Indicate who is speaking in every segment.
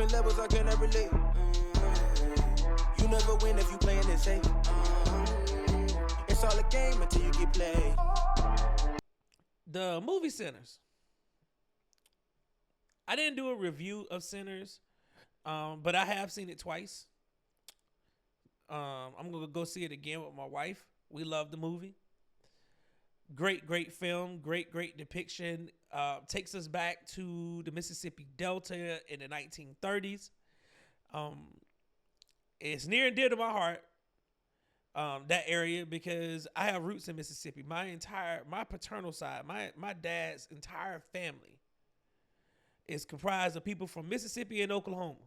Speaker 1: Different levels, I cannot relate. You never win if you playing it safe. It's all a game until you get played.
Speaker 2: The movie Sinners. I didn't do a review of Sinners, but I have seen it twice. I'm gonna go see it again with my wife. We love the movie. Great film. Great depiction. Takes us back to the Mississippi Delta in the 1930s. It's near and dear to my heart. That area, because I have roots in Mississippi. My paternal side, my dad's entire family is comprised of people from Mississippi and Oklahoma.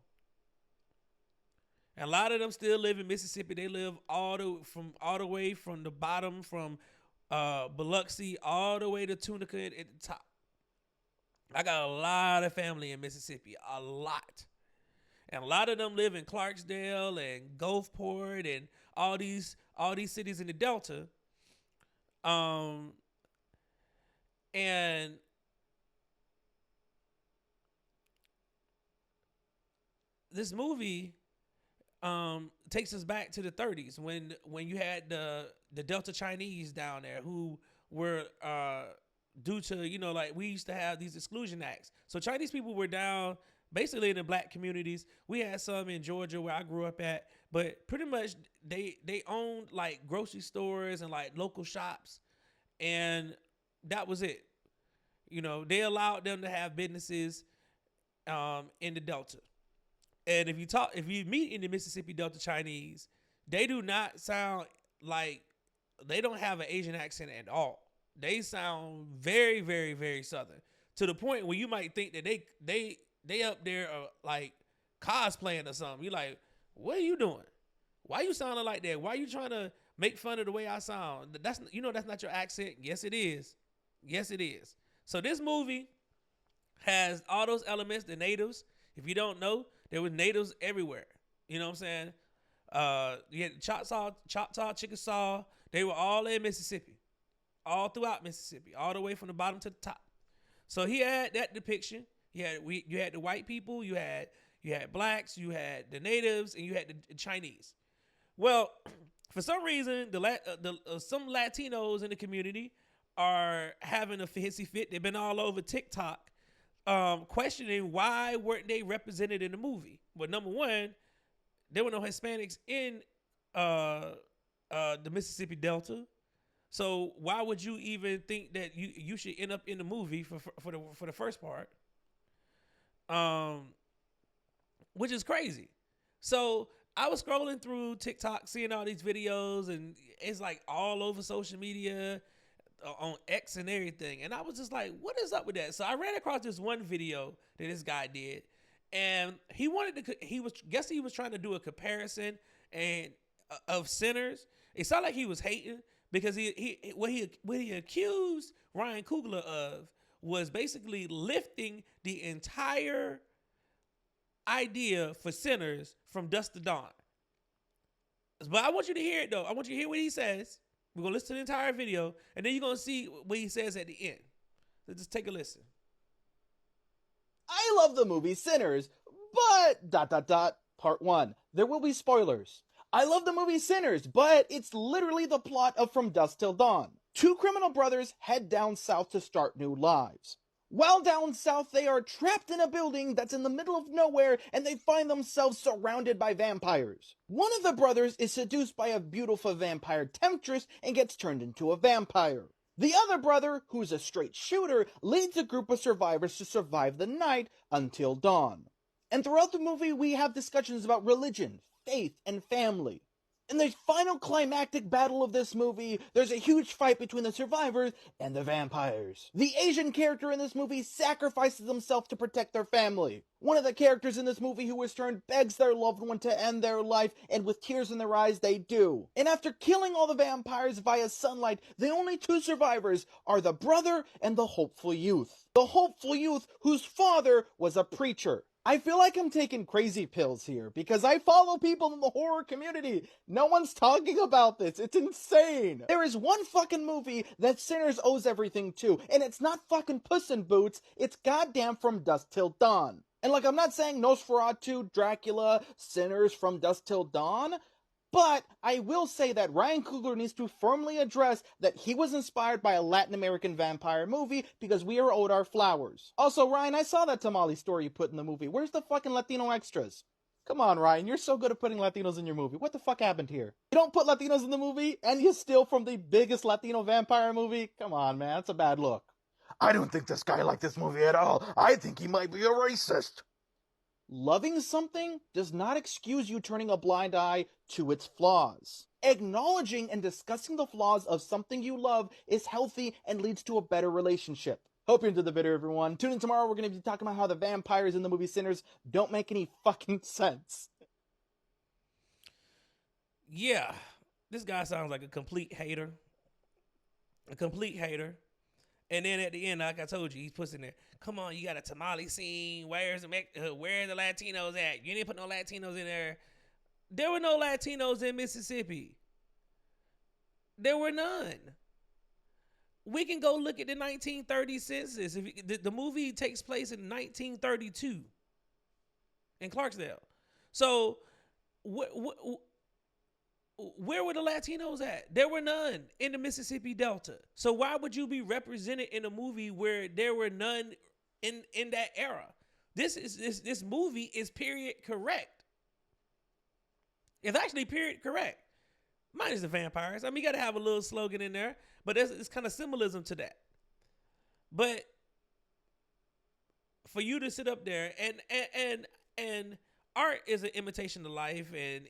Speaker 2: And a lot of them still live in Mississippi. They live all the way from the bottom, from Biloxi all the way to Tunica at the top. I got a lot of family in Mississippi, a lot. And a lot of them live in Clarksdale and Gulfport and all these cities in the Delta. And this movie takes us back to the 30s when you had the Delta Chinese down there who were due to, like we used to have these exclusion acts. So Chinese people were down basically in the black communities. We had some in Georgia where I grew up at, but pretty much they owned like grocery stores and like local shops, and that was it. They allowed them to have businesses in the Delta. And if you meet in the Mississippi Delta Chinese, they do not sound like, they don't have an Asian accent at all. They sound very, very, very Southern, to the point where you might think that they up there like cosplaying or something. You're like, what are you doing? Why are you sounding like that? Why are you trying to make fun of the way I sound? That's not your accent. Yes, it is. Yes, it is. So this movie has all those elements, the natives. If you don't know, there were natives everywhere. You know what I'm saying? You had Choctaw, Chickasaw. They were all in Mississippi, all throughout Mississippi, all the way from the bottom to the top. So he had that depiction. You had the white people, you had blacks, you had the natives, and you had the Chinese. Well, for some reason, some Latinos in the community are having a hissy fit. They've been all over TikTok, questioning why weren't they represented in the movie. Well, number one, there were no Hispanics in the Mississippi Delta. So why would you even think that you should end up in the movie for the first part? Which is crazy. So I was scrolling through TikTok, seeing all these videos, and it's like all over social media, on X and everything. And I was just like, what is up with that? So I ran across this one video that this guy did, and he was trying to do a comparison and of Sinners. It sounded like he was hating, because what he accused Ryan Coogler of was basically lifting the entire idea for Sinners from dusk to dawn. But I want you to hear it, though. I want you to hear what he says. We're going to listen to the entire video, and then you're going to see what he says at the end. So just take a listen.
Speaker 3: I love the movie Sinners, but ... Part 1. There will be spoilers. I love the movie Sinners, but it's literally the plot of From Dusk Till Dawn. Two criminal brothers head down south to start new lives. While down south, they are trapped in a building that's in the middle of nowhere, and they find themselves surrounded by vampires. One of the brothers is seduced by a beautiful vampire temptress and gets turned into a vampire. The other brother, who's a straight shooter, leads a group of survivors to survive the night until dawn. And throughout the movie, we have discussions about religion, faith, and family. In the final climactic battle of this movie, there's a huge fight between the survivors and the vampires. The Asian character in this movie sacrifices himself to protect their family. One of the characters in this movie who was turned begs their loved one to end their life, and with tears in their eyes, they do. And after killing all the vampires via sunlight, the only two survivors are the brother and the hopeful youth. The hopeful youth whose father was a preacher. I feel like I'm taking crazy pills here, because I follow people in the horror community. No one's talking about this. It's insane. There is one fucking movie that Sinners owes everything to, and it's not fucking Puss in Boots, it's goddamn From Dusk Till Dawn. And like, I'm not saying Nosferatu, Dracula, Sinners, From Dusk Till Dawn, but I will say that Ryan Coogler needs to firmly address that he was inspired by a Latin American vampire movie because we are owed our flowers. Also, Ryan, I saw that tamale story you put in the movie. Where's the fucking Latino extras? Come on, Ryan, you're so good at putting Latinos in your movie. What the fuck happened here? You don't put Latinos in the movie, and you steal from the biggest Latino vampire movie? Come on, man, that's a bad look.
Speaker 4: I don't think this guy liked this movie at all. I think he might be a racist.
Speaker 3: Loving something does not excuse you turning a blind eye to its flaws. Acknowledging and discussing the flaws of something you love is healthy and leads to a better relationship. Hope you enjoyed the video, everyone. Tune in tomorrow. We're going to be talking about how the vampires in the movie Sinners don't make any fucking sense.
Speaker 2: Yeah, this guy sounds like a complete hater. A complete hater. And then at the end, like I told you, he's pushing there. Come on, you got a tamale scene. Where are the Latinos at? You didn't put no Latinos in there. There were no Latinos in Mississippi. There were none. We can go look at the 1930 census. The movie takes place in 1932 in Clarksdale. So where were the Latinos at? There were none in the Mississippi Delta. So why would you be represented in a movie where there were none in that era? This movie is period correct. It's actually period correct. Minus the vampires. I mean, you got to have a little slogan in there, but it's kind of symbolism to that. But for you to sit up there and art is an imitation of life, and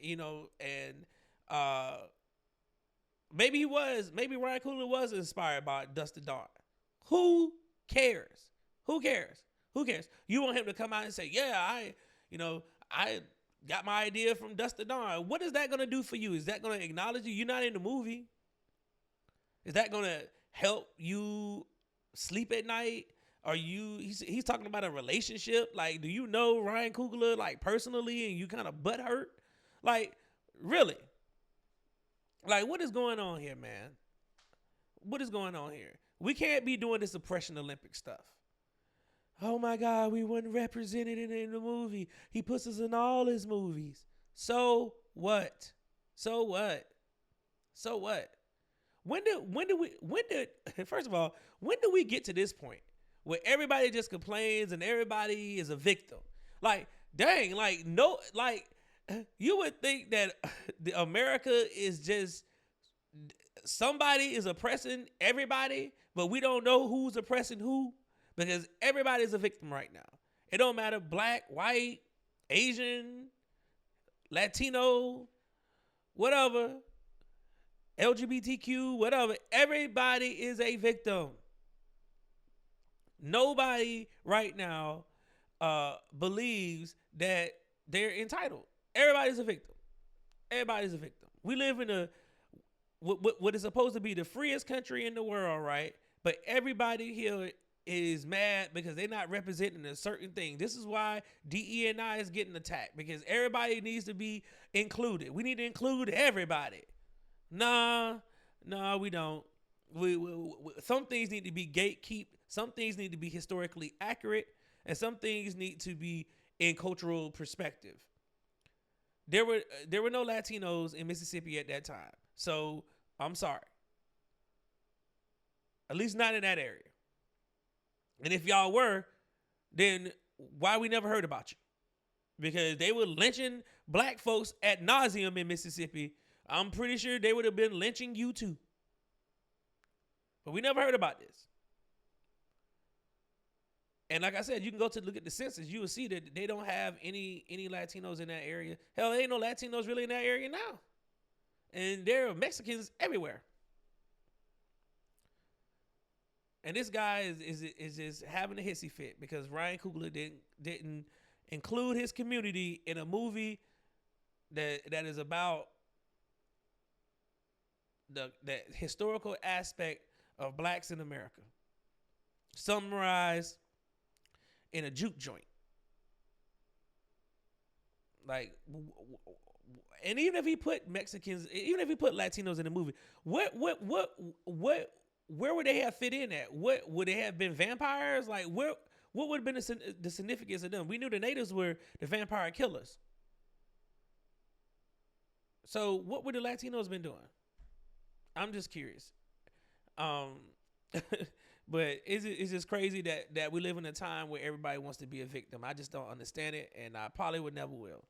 Speaker 2: maybe Ryan Coogler was inspired by Dust to Dawn. Who cares? Who cares? You want him to come out and say, yeah, I got my idea from Dust to Dawn. What is that going to do for you? Is that going to acknowledge you? You're not in the movie. Is that going to help you sleep at night? He's talking about a relationship. Like, do you know Ryan Coogler, like, personally, and you kind of butthurt? Like, really? Like, what is going on here, man? What is going on here? We can't be doing this oppression Olympic stuff. Oh my God, we weren't represented in the movie. He puts us in all his movies. So what? When do we get to this point where everybody just complains and everybody is a victim? Like, dang, like, no, like, you would think that America is just somebody is oppressing everybody, but we don't know who's oppressing who, because everybody's a victim right now. It don't matter, black, white, Asian, Latino, whatever, LGBTQ, whatever. Everybody is a victim. Nobody right now believes that they're entitled. Everybody's a victim. Everybody's a victim. We live in what is supposed to be the freest country in the world, right? But everybody here is mad because they're not representing a certain thing. This is why DE&I is getting attacked, because everybody needs to be included. We need to include everybody. Nah, we don't. We some things need to be gatekeep. Some things need to be historically accurate, and some things need to be in cultural perspective. There were no Latinos in Mississippi at that time. So I'm sorry. At least not in that area. And if y'all were, then why we never heard about you? Because they were lynching black folks ad nauseum in Mississippi. I'm pretty sure they would have been lynching you too. But we never heard about this. And like I said, you can go to look at the census. You will see that they don't have any Latinos in that area. Hell, there ain't no Latinos really in that area now. And there are Mexicans everywhere. And this guy is just having a hissy fit because Ryan Coogler didn't include his community in a movie that is about the historical aspect of blacks in America, summarized in a juke joint. Like, and even if he put Mexicans, even if he put Latinos in the movie, where would they have fit in at? What would they have been, vampires? Like, what would have been the significance of them? We knew the natives were the vampire killers. So what would the Latinos been doing? I'm just curious. But it's just crazy that we live in a time where everybody wants to be a victim. I just don't understand it, and I probably would never will.